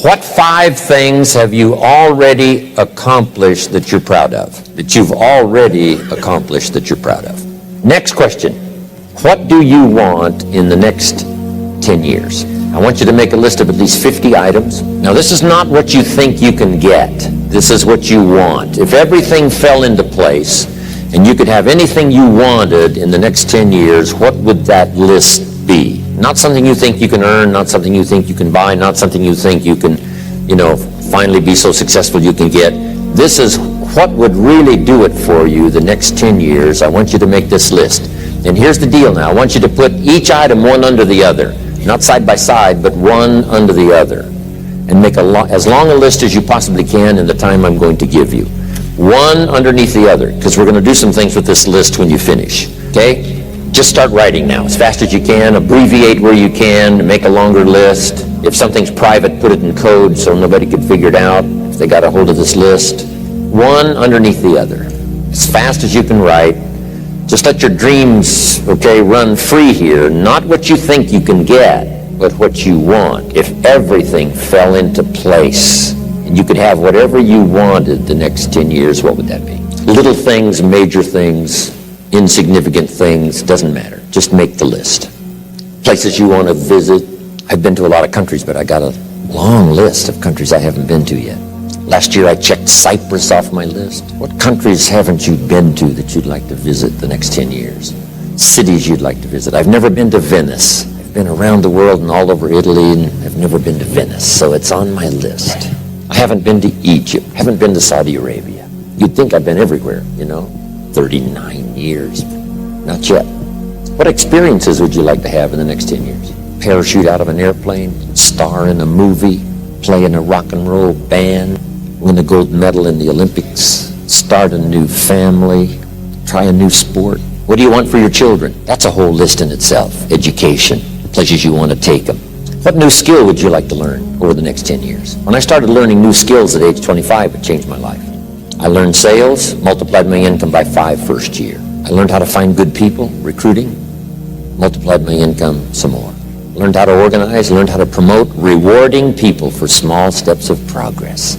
What 5 things have you already accomplished that you're proud of? That you've already accomplished that you're proud of. Next question. What do you want in the next 10 years? I want you to make a list of at least 50 items. Now, this is not what you think you can get. This is what you want. If everything fell into place and you could have anything you wanted in the next 10 years, what would that list be? Not something you think you can earn, not something you think you can buy, not something you think you can, finally be so successful you can get. This is what would really do it for you the next 10 years. I want you to make this list. And here's the deal now. I want you to put each item one under the other. Not side by side, but one under the other. And make as long a list as you possibly can in the time I'm going to give you. One underneath the other, because we're going to do some things with this list when you finish. Okay? Just start writing now as fast as you can. Abbreviate where you can. Make a longer list. If something's private, put it in code so nobody can figure it out if they got a hold of this list. One underneath the other. As fast as you can write. Just let your dreams, run free here. Not what you think you can get, but what you want. If everything fell into place and you could have whatever you wanted the next 10 years, what would that be? Little things, major things, insignificant things, doesn't matter. Just make the list. Places you want to visit. I've been to a lot of countries, but I got a long list of countries I haven't been to yet. Last year I checked Cyprus off my list. What countries haven't you been to that you'd like to visit the next 10 years? Cities you'd like to visit. I've never been to Venice. I've been around the world and all over Italy, and I've never been to Venice, so it's on my list. I haven't been to Egypt. I haven't been to Saudi Arabia. You'd think I've been everywhere, 39 years. Not yet. What experiences would you like to have in the next 10 years? Parachute out of an airplane, star in a movie, play in a rock and roll band, win a gold medal in the Olympics, start a new family, try a new sport. What do you want for your children? That's a whole list in itself. Education, places you want to take them. What new skill would you like to learn over the next 10 years? When I started learning new skills at age 25, it changed my life. I learned sales, multiplied my income by 5 first year. I learned how to find good people, recruiting, multiplied my income some more. Learned how to organize, learned how to promote, rewarding people for small steps of progress.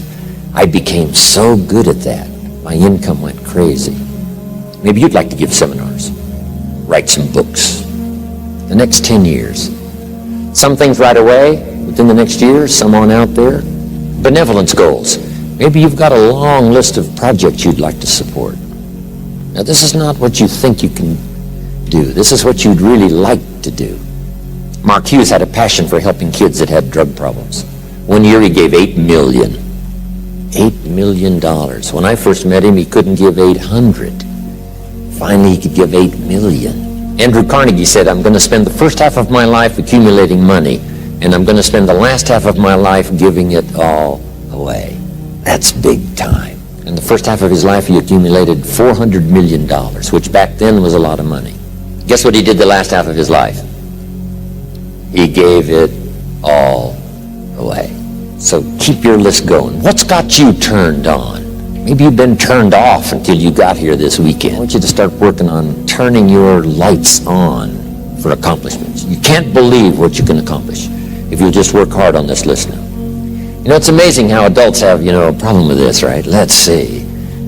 I became so good at that, my income went crazy. Maybe you'd like to give seminars, write some books. The next 10 years. Some things right away, within the next year, some on out there. Benevolence goals. Maybe you've got a long list of projects you'd like to support. Now, this is not what you think you can do. This is what you'd really like to do. Mark Hughes had a passion for helping kids that had drug problems. One year he gave $8 million. $8 million. When I first met him, he couldn't give 800. Finally, he could give 8 million. Andrew Carnegie said, I'm going to spend the first half of my life accumulating money, and I'm going to spend the last half of my life giving it all away. That's big time. In the first half of his life, he accumulated $400 million, which back then was a lot of money. Guess what he did the last half of his life? He gave it all away. So keep your list going. What's got you turned on? Maybe you've been turned off until you got here this weekend. I want you to start working on turning your lights on for accomplishments. You can't believe what you can accomplish if you'll just work hard on this list now. It's amazing how adults have, a problem with this, right? Let's see.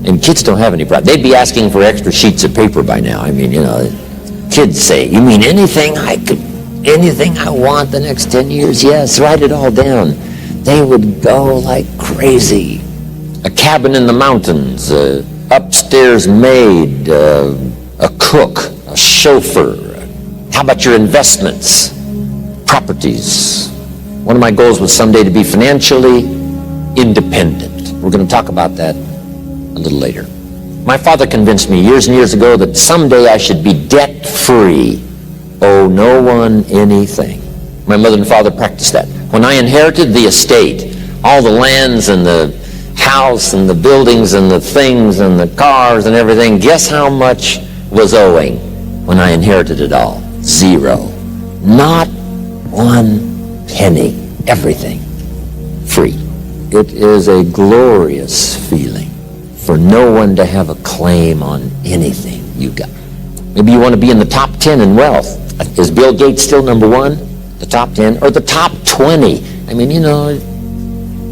And kids don't have any problem. They'd be asking for extra sheets of paper by now. Kids say, you mean anything I want the next 10 years? Yes, write it all down. They would go like crazy. A cabin in the mountains, upstairs maid, a cook, a chauffeur. How about your investments, properties? One of my goals was someday to be financially independent. We're going to talk about that a little later. My father convinced me years and years ago that someday I should be debt-free, owe no one anything. My mother and father practiced that. When I inherited the estate, all the lands and the house and the buildings and the things and the cars and everything, guess how much was owing when I inherited it all? 0. Not 1 penny. Everything free. It is a glorious feeling for no one to have a claim on anything you got. Maybe you want to be in the top 10 in wealth. Is Bill Gates still number 1? The top 10 or the top 20?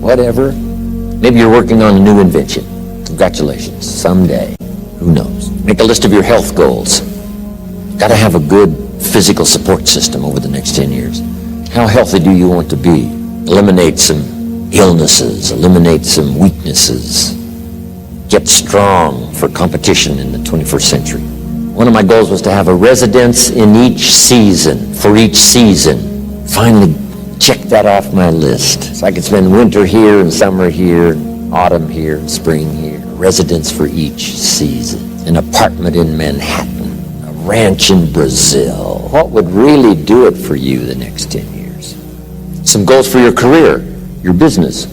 whatever. Maybe you're working on a new invention. Congratulations, someday, who knows. Make a list of your health goals. Got to have a good physical support system over the next 10 years. How healthy do you want to be? Eliminate some illnesses, eliminate some weaknesses. Get strong for competition in the 21st century. One of my goals was to have a residence in each season, for each season. Finally check that off my list. So I could spend winter here and summer here, autumn here and spring here. A residence for each season. An apartment in Manhattan, a ranch in Brazil. What would really do it for you the next 10 years? Some goals for your career, your business.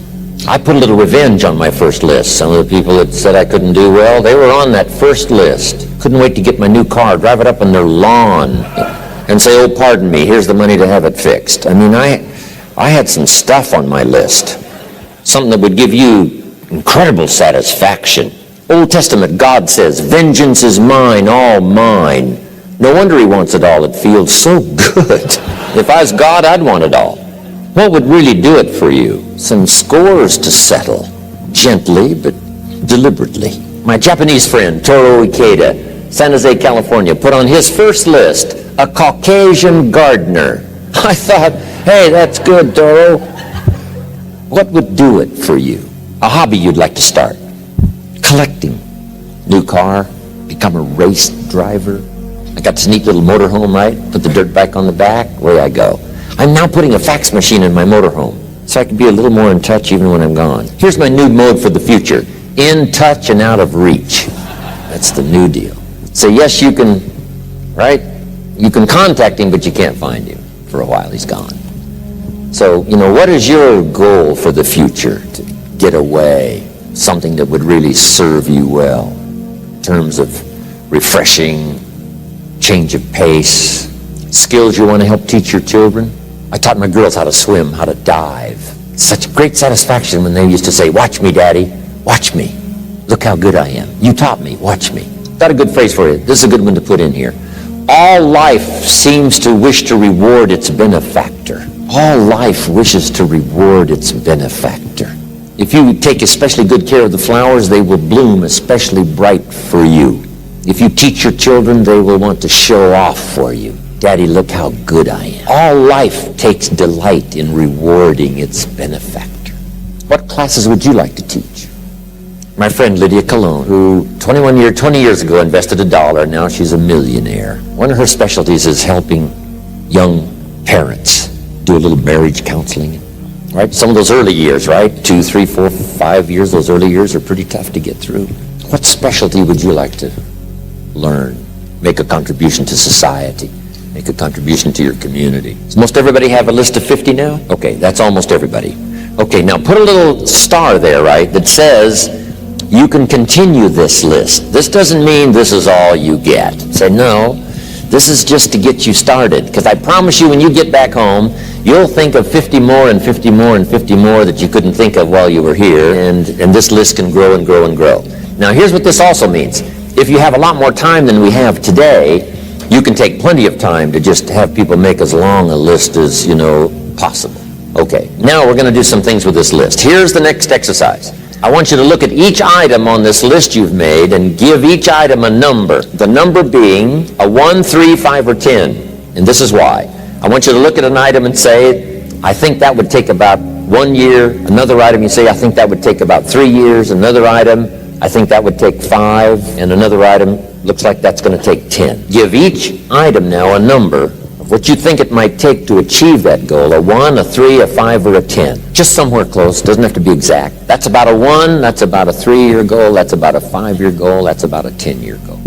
I put a little revenge on my first list. Some of the people that said I couldn't do well, they were on that first list. Couldn't wait to get my new car, drive it up on their lawn, and say, oh, pardon me, here's the money to have it fixed. I mean, I had some stuff on my list, something that would give you incredible satisfaction. Old Testament, God says, vengeance is mine, all mine. No wonder he wants it all. It feels so good. If I was God, I'd want it all. What would really do it for you? Some scores to settle, gently but deliberately. My Japanese friend, Toro Ikeda, San Jose, California, put on his first list a Caucasian gardener. I thought, hey, that's good, Toro. What would do it for you? A hobby you'd like to start. Collecting. New car, become a race driver. I got this neat little motorhome, right? Put the dirt bike on the back, away I go. I'm now putting a fax machine in my motorhome so I can be a little more in touch even when I'm gone. Here's my new mode for the future. In touch and out of reach. That's the new deal. So yes, you can, right? You can contact him, but you can't find him. For a while, he's gone. So, what is your goal for the future? To get away, something that would really serve you well in terms of refreshing, change of pace, skills you want to help teach your children. I taught my girls how to swim, how to dive. Such great satisfaction when they used to say, watch me, Daddy, watch me. Look how good I am. You taught me, watch me. Got a good phrase for you. This is a good one to put in here. All life seems to wish to reward its benefactor. All life wishes to reward its benefactor. If you take especially good care of the flowers, they will bloom especially bright for you. If you teach your children, they will want to show off for you. Daddy, look how good I am. All life takes delight in rewarding its benefactor. What classes would you like to teach? My friend Lydia Cologne, who 20 years ago invested $1, now she's a millionaire. One of her specialties is helping young parents do a little marriage counseling, right? Some of those early years, right? 2, 3, 4, 5 years, those early years are pretty tough to get through. What specialty would you like to learn? Make a contribution to society. Make a contribution to your community. Does most everybody have a list of 50 now? Okay, that's almost everybody. Okay, now put a little star there, right, that says you can continue this list. This doesn't mean this is all you get. Say, no, this is just to get you started. Because I promise you when you get back home, you'll think of 50 more and 50 more and 50 more that you couldn't think of while you were here. And this list can grow and grow and grow. Now here's what this also means. If you have a lot more time than we have today, you can take plenty of time to just have people make as long a list as, possible. Okay, now we're going to do some things with this list. Here's the next exercise. I want you to look at each item on this list you've made and give each item a number. The number being a 1, 3, 5, or 10. And this is why. I want you to look at an item and say, I think that would take about 1 year. Another item you say, I think that would take about 3 years. Another item, I think that would take 5. And another item, looks like that's going to take 10. Give each item now a number of what you think it might take to achieve that goal, a 1, a 3, a 5, or a 10. Just somewhere close, doesn't have to be exact. That's about a 1, that's about a 3-year goal, that's about a 5-year goal, that's about a 10-year goal.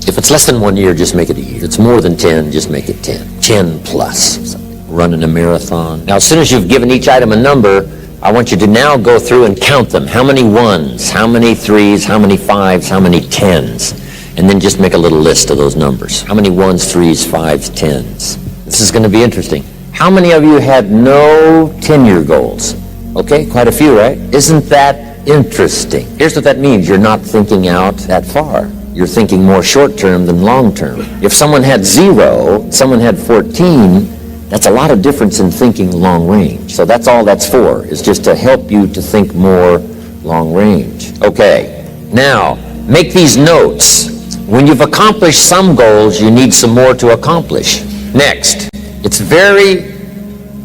If it's less than 1 year, just make it a year. If it's more than 10, just make it 10. 10 plus. Running a marathon. Now, as soon as you've given each item a number, I want you to now go through and count them. How many 1s, how many 3s, how many 5s, how many 10s? And then just make a little list of those numbers. How many 1s, 3s, 5s, 10s? This is going to be interesting. How many of you had no 10-year goals? Okay, quite a few, right? Isn't that interesting? Here's what that means. You're not thinking out that far. You're thinking more short-term than long-term. If someone had 0, someone had 14, That's a lot of difference in thinking long range. So that's all that's for, is just to help you to think more long range. Okay, now make these notes. When you've accomplished some goals, you need some more to accomplish. Next, it's very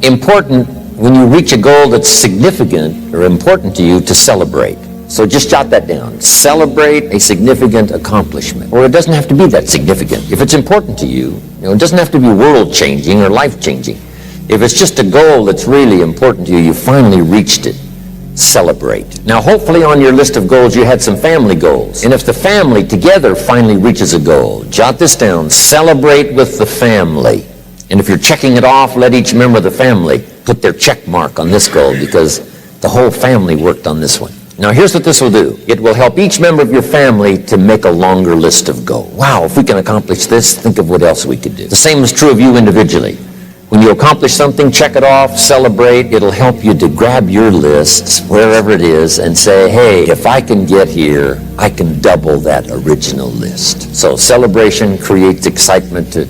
important when you reach a goal that's significant or important to you to celebrate. So just jot that down. Celebrate a significant accomplishment. Or it doesn't have to be that significant. If it's important to you, it doesn't have to be world-changing or life-changing. If it's just a goal that's really important to you, you finally reached it, celebrate. Now, hopefully on your list of goals, you had some family goals. And if the family together finally reaches a goal, jot this down. Celebrate with the family. And if you're checking it off, let each member of the family put their check mark on this goal, because the whole family worked on this one. Now, here's what this will do. It will help each member of your family to make a longer list of goals. Wow, if we can accomplish this, think of what else we could do. The same is true of you individually. When you accomplish something, check it off, celebrate. It'll help you to grab your lists, wherever it is, and say, hey, if I can get here, I can double that original list. So celebration creates excitement to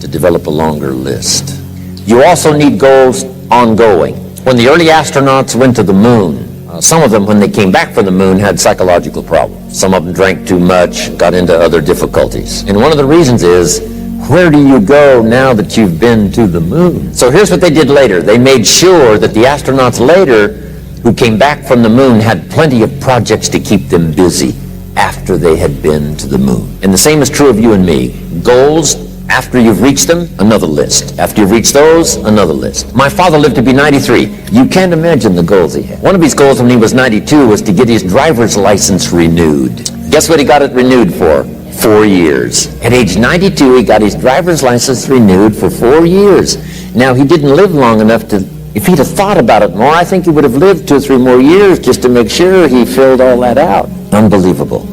develop a longer list. You also need goals ongoing. When the early astronauts went to the moon, some of them, when they came back from the moon, had psychological problems. Some of them drank too much, got into other difficulties. And one of the reasons is, where do you go now that you've been to the moon? So here's what they did later. They made sure that the astronauts later who came back from the moon had plenty of projects to keep them busy after they had been to the moon. And the same is true of you and me. Goals, after you've reached them, another list. After you've reached those, another list. My father lived to be 93. You can't imagine the goals he had. One of his goals when he was 92 was to get his driver's license renewed. Guess what he got it renewed for? 4 years. At age 92, he got his driver's license renewed for 4 years. Now, he didn't live long enough to, if he'd have thought about it more, I think he would have lived 2 or 3 more years just to make sure he filled all that out. Unbelievable.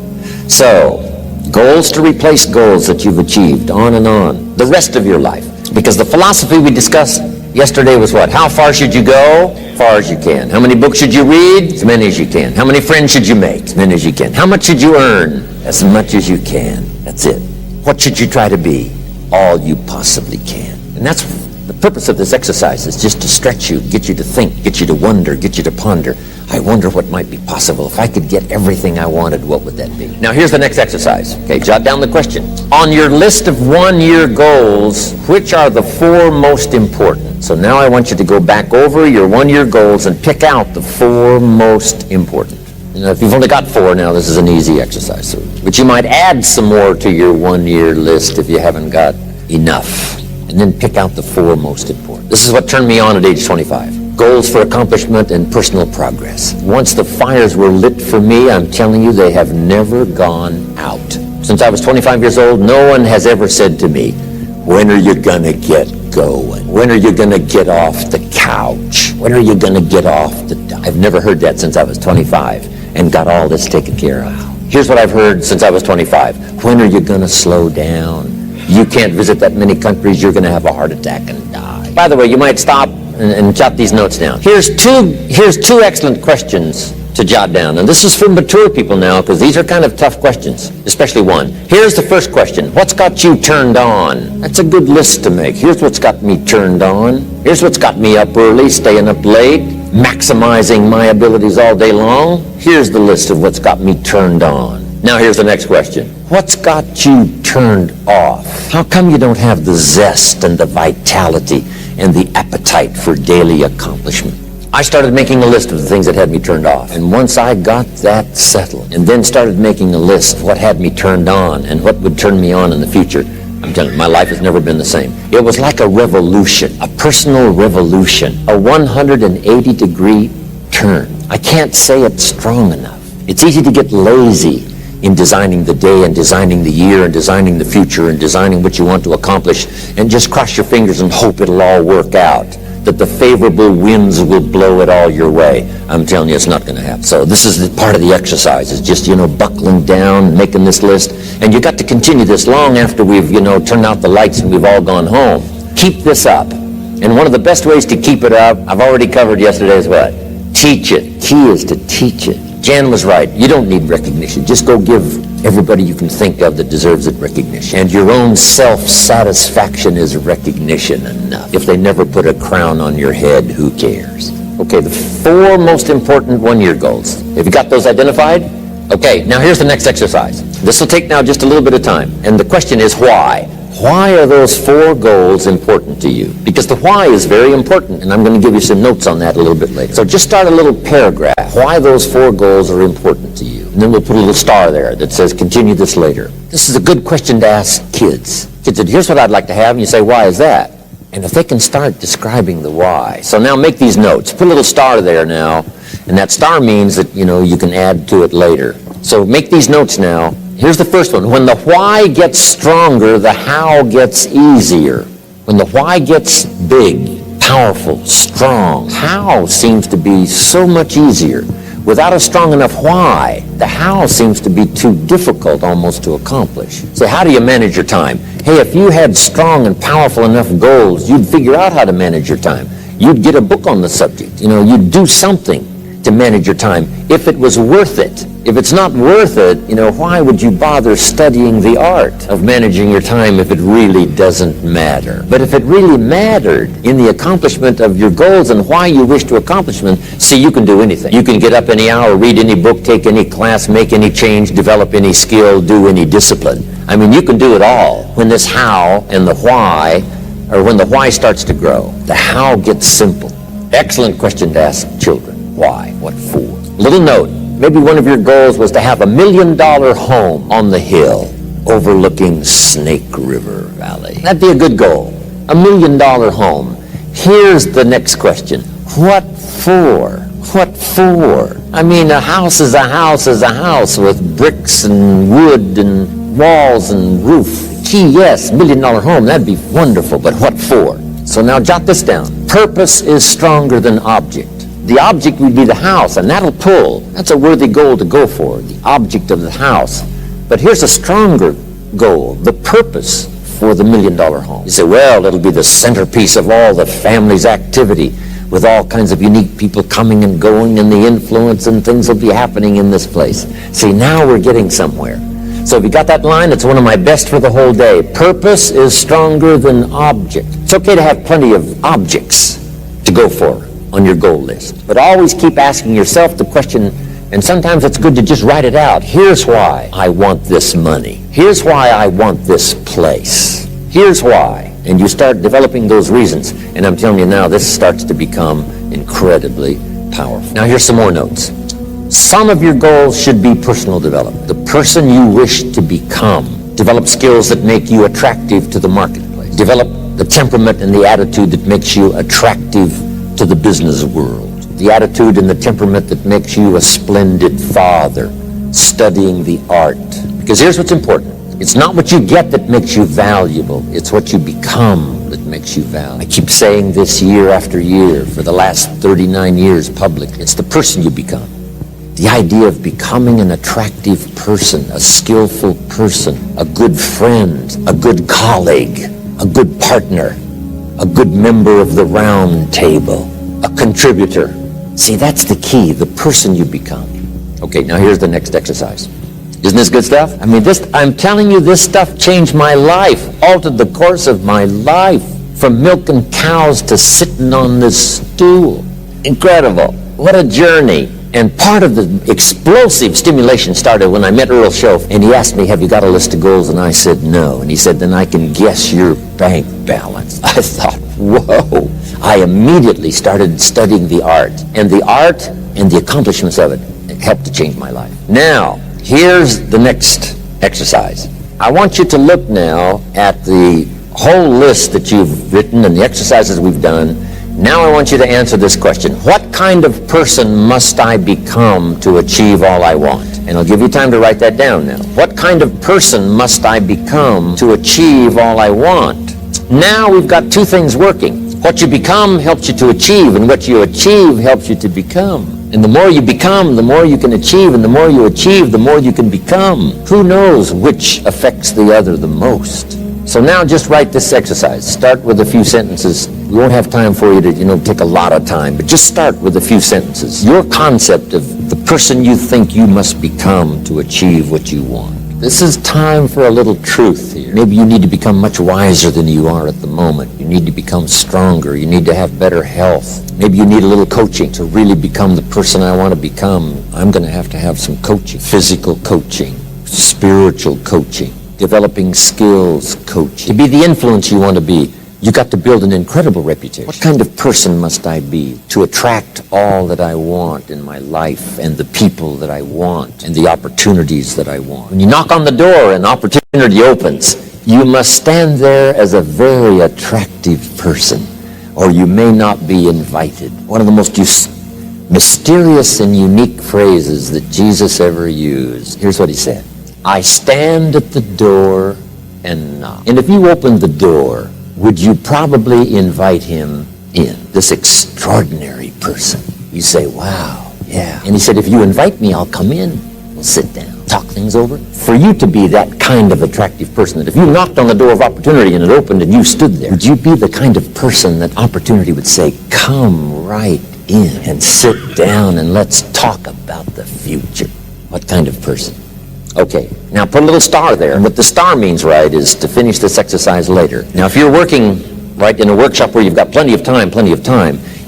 So, goals to replace goals that you've achieved, on and on, the rest of your life. Because the philosophy we discussed yesterday was what? How far should you go? Far as you can. How many books should you read? As many as you can. How many friends should you make? As many as you can. How much should you earn? As much as you can. That's it. What should you try to be? All you possibly can. And that's the purpose of this exercise, is just to stretch you, get you to think, get you to wonder, get you to ponder. I wonder what might be possible. If I could get everything I wanted, what would that be? Now, here's the next exercise. Okay, jot down the question. On your list of one-year goals, which are the 4 most important? So now I want you to go back over your one-year goals and pick out the 4 most important. If you've only got 4 now, this is an easy exercise. But you might add some more to your one-year list if you haven't got enough. And then pick out the 4 most important. This is what turned me on at age 25. Goals for accomplishment and personal progress. Once the fires were lit for me, I'm telling you, they have never gone out. Since I was 25 years old, no one has ever said to me, when are you gonna get going? When are you gonna get off the couch? When are you gonna get off the... I've never heard that since I was 25 and got all this taken care of. Here's what I've heard since I was 25. When are you gonna slow down? You can't visit that many countries, you're gonna have a heart attack and die. By the way, you might stop and jot these notes down. Here's two excellent questions to jot down. And this is for mature people now, because these are kind of tough questions, especially one. Here's the first question. What's got you turned on? That's a good list to make. Here's what's got me turned on. Here's what's got me up early, staying up late, maximizing my abilities all day long. Here's the list of what's got me turned on. Now here's the next question. What's got you turned off? How come you don't have the zest and the vitality and the appetite for daily accomplishment? I started making a list of the things that had me turned off. And once I got that settled, and then started making a list of what had me turned on and what would turn me on in the future, I'm telling you, my life has never been the same. It was like a revolution, a personal revolution, a 180-degree turn. I can't say it strong enough. It's easy to get lazy in designing the day and designing the year and designing the future and designing what you want to accomplish, and just cross your fingers and hope it'll all work out, that the favorable winds will blow it all your way. I'm telling you, it's not going to happen. So this is part of the exercise, is just, buckling down, making this list, and you got to continue this long after we've, turned out the lights and we've all gone home. Keep this up. And one of the best ways to keep it up, I've already covered yesterday, is what? Teach it. Key is to teach it. Jan was right. You don't need recognition. Just go give everybody you can think of that deserves it recognition. And your own self-satisfaction is recognition enough. If they never put a crown on your head, who cares? Okay, the 4 most important one-year goals. Have you got those identified? Okay, now here's the next exercise. This will take now just a little bit of time. And the question is why? Why are those 4 goals important to you? Because the why is very important, and I'm going to give you some notes on that a little bit later. So just start a little paragraph. Why those 4 goals are important to you. And then we'll put a little star there that says continue this later. This is a good question to ask kids. Kids said, here's what I'd like to have, and you say, why is that? And if they can start describing the why. So now make these notes. Put a little star there now, and that star means that, you can add to it later. So make these notes now. Here's the first one. When the why gets stronger, the how gets easier. When the why gets big, powerful, strong, how seems to be so much easier. Without a strong enough why, the how seems to be too difficult almost to accomplish. So how do you manage your time? Hey, if you had strong and powerful enough goals, you'd figure out how to manage your time. You'd get a book on the subject. You'd do something to manage your time if it was worth it. If it's not worth it, why would you bother studying the art of managing your time if it really doesn't matter? But if it really mattered in the accomplishment of your goals and why you wish to accomplish them, see, you can do anything. You can get up any hour, read any book, take any class, make any change, develop any skill, do any discipline. You can do it all. When this how and the why, or when the why starts to grow, the how gets simple. Excellent question to ask children. Why? What for? Little note. Maybe one of your goals was to have $1 million home on the hill overlooking Snake River Valley. That'd be a good goal. $1 million home. Here's the next question. What for? What for? A house is a house is a house with bricks and wood and walls and roof. Gee, yes, $1 million home. That'd be wonderful, but what for? So now jot this down. Purpose is stronger than object. The object would be the house, and that'll pull. That's a worthy goal to go for, the object of the house. But here's a stronger goal, the purpose for the $1 million home. You say, well, it'll be the centerpiece of all the family's activity with all kinds of unique people coming and going and the influence and things will be happening in this place. See, now we're getting somewhere. So if you got that line, it's one of my best for the whole day. Purpose is stronger than object. It's okay to have plenty of objects to go for on your goal list. But always keep asking yourself the question, and sometimes it's good to just write it out. Here's why I want this money. Here's why I want this place. Here's why. And you start developing those reasons. And I'm telling you now, this starts to become incredibly powerful. Now here's some more notes. Some of your goals should be personal development. The person you wish to become. Develop skills that make you attractive to the marketplace. Develop the temperament and the attitude that makes you attractive to the business world. The attitude and the temperament that makes you a splendid father, studying the art. Because here's what's important. It's not what you get that makes you valuable. It's what you become that makes you valuable. I keep saying this year after year for the last 39 years publicly. It's the person you become. The idea of becoming an attractive person, a skillful person, a good friend, a good colleague, a good partner, a good member of the round table, a contributor. See, that's the key, the person you become. Okay, now here's the next exercise. Isn't this good stuff? I'm telling you, this stuff changed my life, altered the course of my life, from milking cows to sitting on this stool. Incredible. What a journey. And part of the explosive stimulation started when I met Earl Schoaf, and he asked me, have you got a list of goals? And I said, no. And he said, then I can guess your bank balance. I thought, whoa. I immediately started studying the art and the accomplishments of it helped to change my life. Now, here's the next exercise. I want you to look now at the whole list that you've written and the exercises we've done. Now I want you to answer this question. What kind of person must I become to achieve all I want? And I'll give you time to write that down now. What kind of person must I become to achieve all I want? Now we've got two things working. What you become helps you to achieve, and what you achieve helps you to become. And the more you become, the more you can achieve, and the more you achieve, the more you can become. Who knows which affects the other the most? So now just write this exercise. Start with a few sentences. We won't have time for you to, take a lot of time, but just start with a few sentences. Your concept of the person you think you must become to achieve what you want. This is time for a little truth here. Maybe you need to become much wiser than you are at the moment. You need to become stronger. You need to have better health. Maybe you need a little coaching to really become the person I want to become. I'm going to have some coaching. Physical coaching, spiritual coaching, developing skills coaching. To be the influence you want to be, you got to build an incredible reputation. What kind of person must I be to attract all that I want in my life and the people that I want and the opportunities that I want? When you knock on the door and opportunity opens, you must stand there as a very attractive person, or you may not be invited. One of the most mysterious and unique phrases that Jesus ever used. Here's what he said. I stand at the door and knock. And if you opened the door, would you probably invite him in? This extraordinary person. You say, wow, yeah. And he said, if you invite me, I'll come in. We'll sit down, talk things over. For you to be that kind of attractive person, that if you knocked on the door of opportunity and it opened and you stood there, would you be the kind of person that opportunity would say, come right in and sit down and let's talk about the future? What kind of person? Okay, now put a little star there. And what the star means, right, is to finish this exercise later. Now, if you're working, right, in a workshop where you've got plenty of time,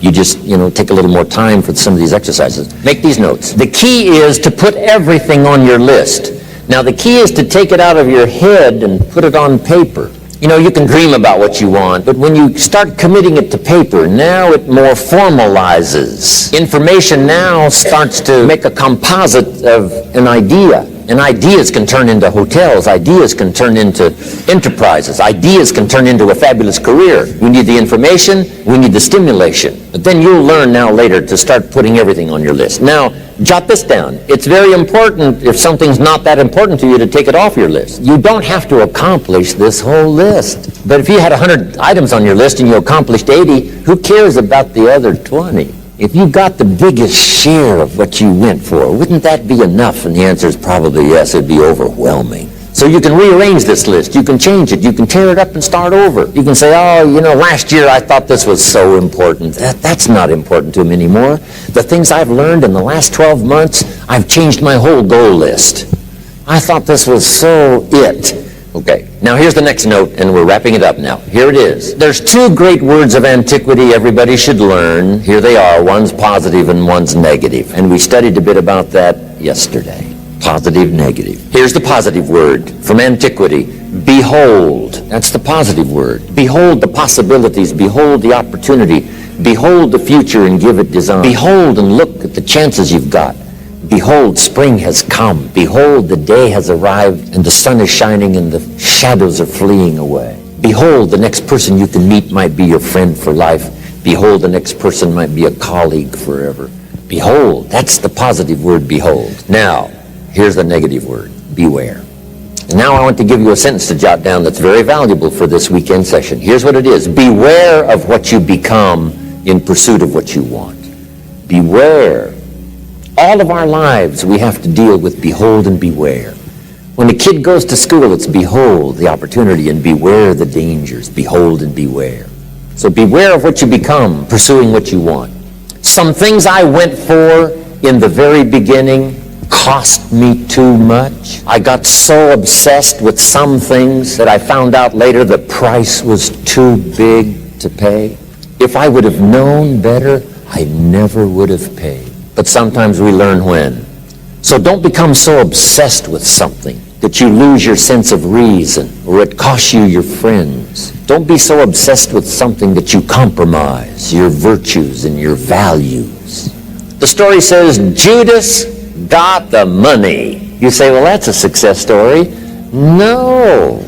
you just, take a little more time for some of these exercises. Make these notes. The key is to put everything on your list. Now, the key is to take it out of your head and put it on paper. You can dream about what you want, but when you start committing it to paper, now it more formalizes. Information now starts to make a composite of an idea. And ideas can turn into hotels. Ideas can turn into enterprises. Ideas can turn into a fabulous career. We need the information. We need the stimulation. But then you'll learn now later to start putting everything on your list. Now, jot this down. It's very important, if something's not that important to you, to take it off your list. You don't have to accomplish this whole list. But if you had 100 items on your list and you accomplished 80, who cares about the other 20? If you got the biggest share of what you went for, wouldn't that be enough? And the answer is probably yes. It'd be overwhelming. So you can rearrange this list. You can change it. You can tear it up and start over. You can say, last year I thought this was so important. That's not important to me anymore. The things I've learned in the last 12 months, I've changed my whole goal list. I thought this was so it. Okay, now here's the next note, and we're wrapping it up now. Here it is. There's two great words of antiquity everybody should learn. Here they are. One's positive and one's negative. And we studied a bit about that yesterday. Positive, negative. Here's the positive word from antiquity. Behold. That's the positive word. Behold the possibilities. Behold the opportunity. Behold the future and give it design. Behold and look at the chances you've got. Behold, spring has come. Behold, the day has arrived, and the sun is shining, and the shadows are fleeing away. Behold, the next person you can meet might be your friend for life. Behold, the next person might be a colleague forever. Behold, that's the positive word, behold. Now, here's the negative word, beware. And now I want to give you a sentence to jot down that's very valuable for this weekend session. Here's what it is. Beware of what you become in pursuit of what you want. Beware. All of our lives, we have to deal with behold and beware. When a kid goes to school, it's behold the opportunity and beware the dangers. Behold and beware. So beware of what you become, pursuing what you want. Some things I went for in the very beginning cost me too much. I got so obsessed with some things that I found out later the price was too big to pay. If I would have known better, I never would have paid. But sometimes we learn when. So don't become so obsessed with something that you lose your sense of reason or it costs you your friends. Don't be so obsessed with something that you compromise your virtues and your values. The story says Judas got the money. You say, well, that's a success story. No.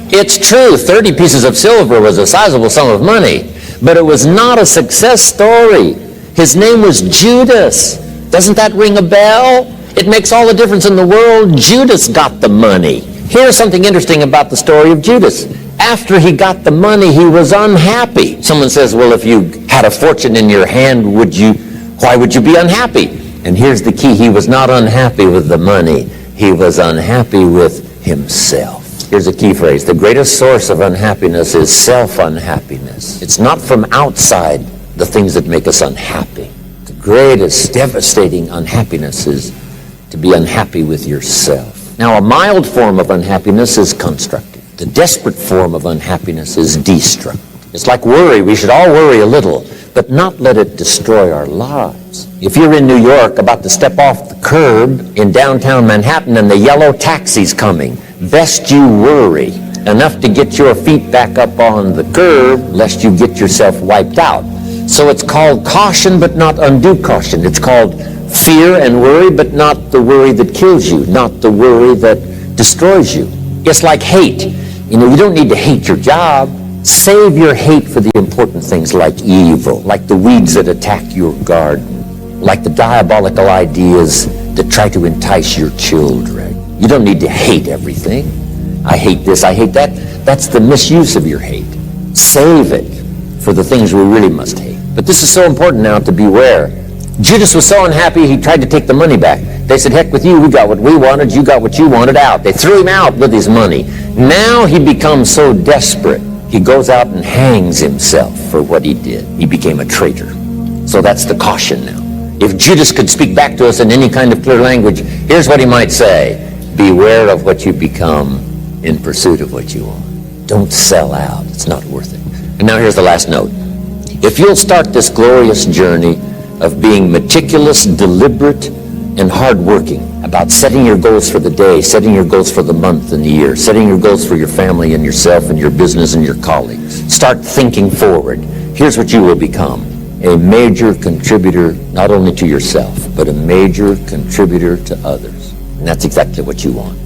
It's true, 30 pieces of silver was a sizable sum of money, but it was not a success story. His name was Judas. Doesn't that ring a bell? It makes all the difference in the world. Judas got the money. Here's something interesting about the story of Judas. After he got the money, he was unhappy. Someone says, well, if you had a fortune in your hand, why would you be unhappy? And here's the key. He was not unhappy with the money. He was unhappy with himself. Here's a key phrase. The greatest source of unhappiness is self-unhappiness. It's not from outside the things that make us unhappy. The greatest devastating unhappiness is to be unhappy with yourself. Now, a mild form of unhappiness is constructive. The desperate form of unhappiness is destructive. It's like worry. We should all worry a little, but not let it destroy our lives. If you're in New York about to step off the curb in downtown Manhattan and the yellow taxi's coming, best you worry enough to get your feet back up on the curb, lest you get yourself wiped out. So it's called caution, but not undue caution. It's called fear and worry, but not the worry that kills you, not the worry that destroys you. It's like hate. You know, you don't need to hate your job. Save your hate for the important things like evil, like the weeds that attack your garden, like the diabolical ideas that try to entice your children. You don't need to hate everything. I hate this, I hate that. That's the misuse of your hate. Save it for the things we really must hate. But this is so important now to beware. Judas was so unhappy he tried to take the money back. They said, heck with you, we got what we wanted, you got what you wanted, out. They threw him out with his money. Now he becomes so desperate, he goes out and hangs himself for what he did. He became a traitor. So that's the caution now. If Judas could speak back to us in any kind of clear language, here's what he might say. Beware of what you become in pursuit of what you want. Don't sell out. It's not worth it. And now here's the last note. If you'll start this glorious journey of being meticulous, deliberate, and hardworking about setting your goals for the day, setting your goals for the month and the year, setting your goals for your family and yourself and your business and your colleagues. Start thinking forward. Here's what you will become. A major contributor, not only to yourself, but a major contributor to others. And that's exactly what you want.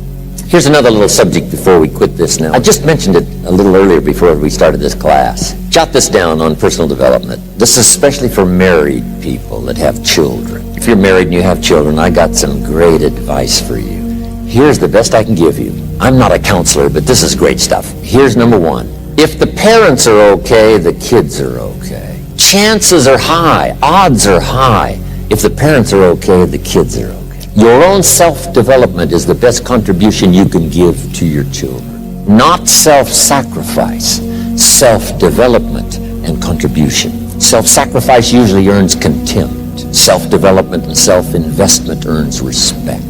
Here's another little subject before we quit this now. I just mentioned it a little earlier before we started this class. Jot this down on personal development. This is especially for married people that have children. If you're married and you have children, I got some great advice for you. Here's the best I can give you. I'm not a counselor, but this is great stuff. Here's number one. If the parents are okay, the kids are okay. Chances are high, odds are high. If the parents are okay, the kids are okay. Your own self-development is the best contribution you can give to your children. Not self-sacrifice, self-development and contribution. Self-sacrifice usually earns contempt. Self-development and self-investment earns respect.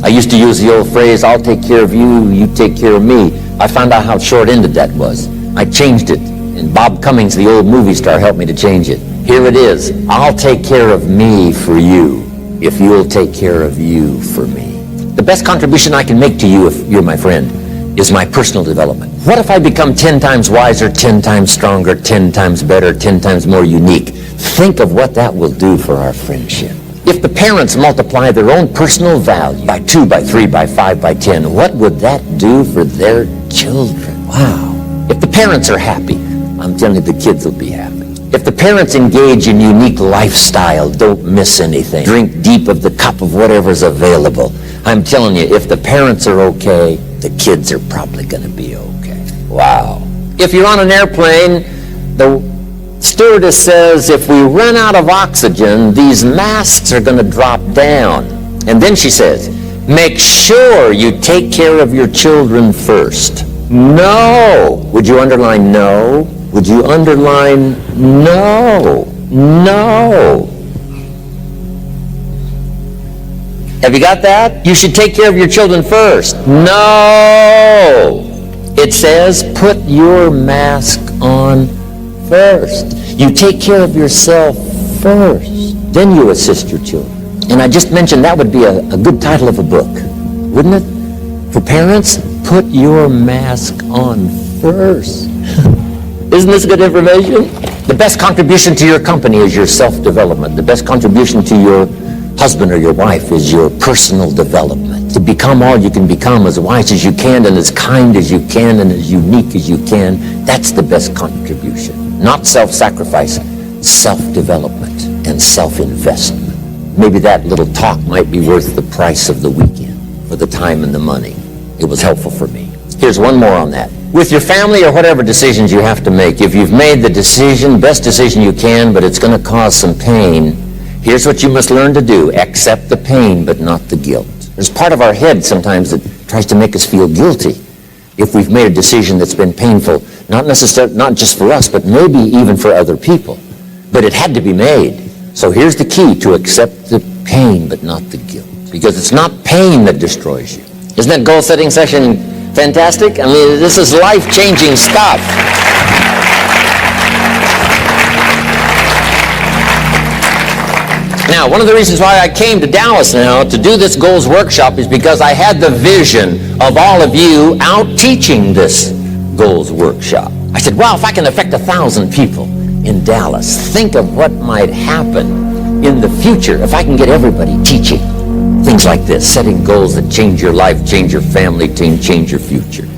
I used to use the old phrase, I'll take care of you, you take care of me. I found out how short-ended that was. I changed it, and Bob Cummings, the old movie star, helped me to change it. Here it is, I'll take care of me for you, if you'll take care of you for me. The best contribution I can make to you, if you're my friend, is my personal development. What if I become 10 times wiser, 10 times stronger, 10 times better, 10 times more unique? Think of what that will do for our friendship. If the parents multiply their own personal value by 2, by 3, by 5, by 10, what would that do for their children? Wow. If the parents are happy, I'm telling you the kids will be happy. If the parents engage in unique lifestyle, don't miss anything. Drink deep of the cup of whatever's available. I'm telling you, if the parents are okay, the kids are probably going to be okay. Wow. If you're on an airplane, the stewardess says, if we run out of oxygen, these masks are going to drop down. And then she says, make sure you take care of your children first. No. Would you underline no? Would you underline no? No. Have you got that? You should take care of your children first. No. It says put your mask on first. You take care of yourself first. Then you assist your children. And I just mentioned that would be a good title of a book, wouldn't it? For parents, put your mask on first. Isn't this good information? The best contribution to your company is your self-development. The best contribution to your husband or your wife is your personal development. To become all you can become, as wise as you can and as kind as you can and as unique as you can, that's the best contribution. Not self-sacrifice, self-development and self-investment. Maybe that little talk might be worth the price of the weekend for the time and the money. It was helpful for me. Here's one more on that. With your family or whatever decisions you have to make, if you've made the decision, best decision you can, but it's going to cause some pain, here's what you must learn to do. Accept the pain, but not the guilt. There's part of our head sometimes that tries to make us feel guilty if we've made a decision that's been painful, not just for us, but maybe even for other people. But it had to be made. So here's the key: to accept the pain, but not the guilt. Because it's not pain that destroys you. Isn't that goal-setting session fantastic? I mean, this is life-changing stuff. Now, one of the reasons why I came to Dallas now to do this goals workshop is because I had the vision of all of you out teaching this goals workshop. I said, well, if I can affect 1,000 people in Dallas, think of what might happen in the future if I can get everybody teaching things like this, setting goals that change your life, change your family, change your future.